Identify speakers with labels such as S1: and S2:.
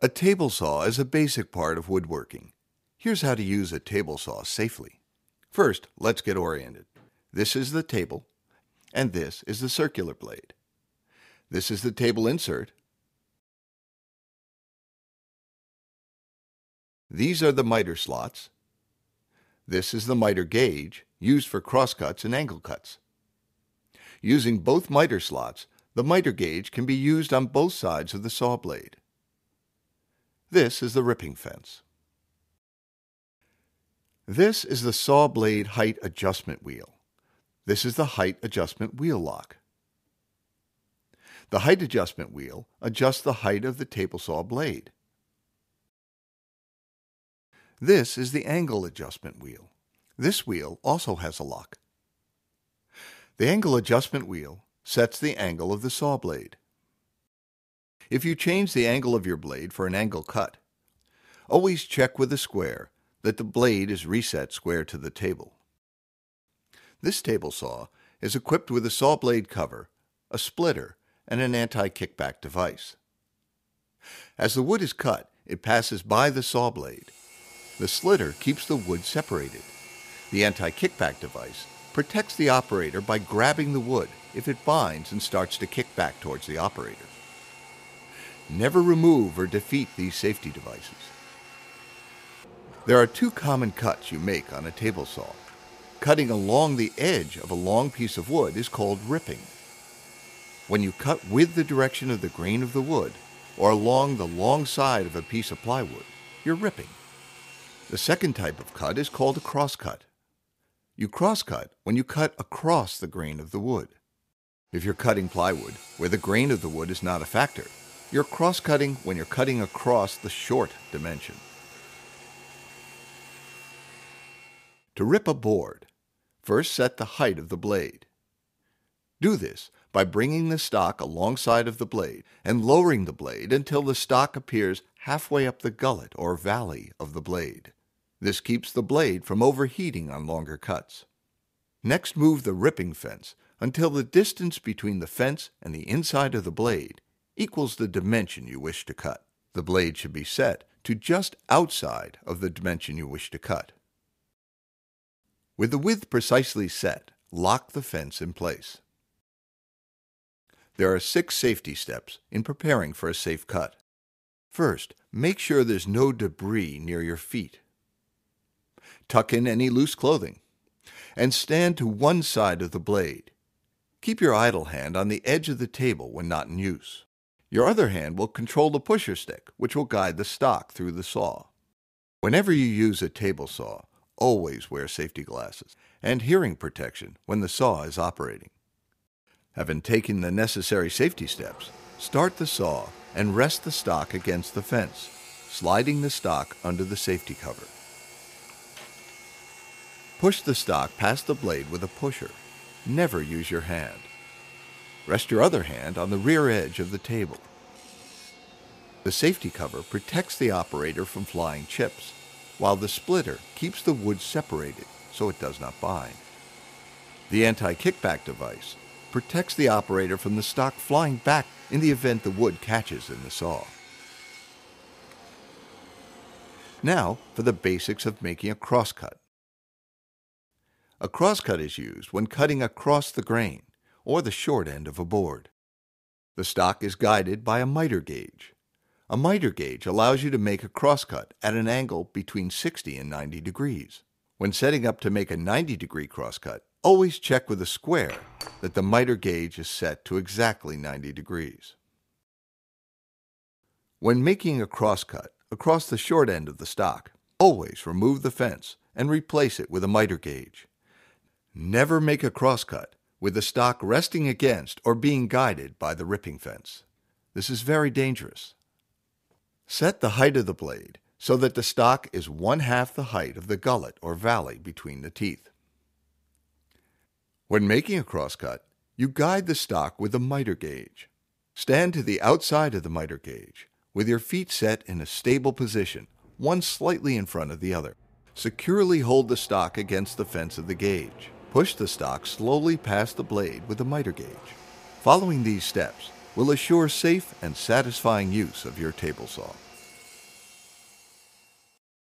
S1: A table saw is a basic part of woodworking. Here's how to use a table saw safely. First, let's get oriented. This is the table, and this is the circular blade. This is the table insert. These are the miter slots. This is the miter gauge, used for crosscuts and angle cuts. Using both miter slots, the miter gauge can be used on both sides of the saw blade. This is the ripping fence. This is the saw blade height adjustment wheel. This is the height adjustment wheel lock. The height adjustment wheel adjusts the height of the table saw blade. This is the angle adjustment wheel. This wheel also has a lock. The angle adjustment wheel sets the angle of the saw blade. If you change the angle of your blade for an angle cut, always check with the square that the blade is reset square to the table. This table saw is equipped with a saw blade cover, a splitter, and an anti-kickback device. As the wood is cut, it passes by the saw blade. The slitter keeps the wood separated. The anti-kickback device protects the operator by grabbing the wood if it binds and starts to kick back towards the operator. Never remove or defeat these safety devices. There are two common cuts you make on a table saw. Cutting along the edge of a long piece of wood is called ripping. When you cut with the direction of the grain of the wood, or along the long side of a piece of plywood, you're ripping. The second type of cut is called a crosscut. You crosscut when you cut across the grain of the wood. If you're cutting plywood where the grain of the wood is not a factor, you're cross-cutting when you're cutting across the short dimension. To rip a board, first set the height of the blade. Do this by bringing the stock alongside of the blade and lowering the blade until the stock appears halfway up the gullet or valley of the blade. This keeps the blade from overheating on longer cuts. Next, move the ripping fence until the distance between the fence and the inside of the blade equals the dimension you wish to cut. The blade should be set to just outside of the dimension you wish to cut. With the width precisely set, lock the fence in place. There are 6 safety steps in preparing for a safe cut. First, make sure there's no debris near your feet. Tuck in any loose clothing, and stand to one side of the blade. Keep your idle hand on the edge of the table when not in use. Your other hand will control the pusher stick, which will guide the stock through the saw. Whenever you use a table saw, always wear safety glasses and hearing protection when the saw is operating. Having taken the necessary safety steps, start the saw and rest the stock against the fence, sliding the stock under the safety cover. Push the stock past the blade with a pusher. Never use your hand. Rest your other hand on the rear edge of the table. The safety cover protects the operator from flying chips, while the splitter keeps the wood separated so it does not bind. The anti-kickback device protects the operator from the stock flying back in the event the wood catches in the saw. Now for the basics of making a crosscut. A crosscut is used when cutting across the grain or the short end of a board. The stock is guided by a miter gauge. A miter gauge allows you to make a crosscut at an angle between 60 and 90 degrees. When setting up to make a 90-degree crosscut, always check with a square that the miter gauge is set to exactly 90 degrees. When making a crosscut across the short end of the stock, always remove the fence and replace it with a miter gauge. Never make a crosscut with the stock resting against or being guided by the ripping fence. This is very dangerous. Set the height of the blade so that the stock is 1/2 the height of the gullet or valley between the teeth. When making a crosscut, you guide the stock with a miter gauge. Stand to the outside of the miter gauge with your feet set in a stable position, one slightly in front of the other. Securely hold the stock against the fence of the gauge. Push the stock slowly past the blade with the miter gauge. Following these steps will assure safe and satisfying use of your table saw.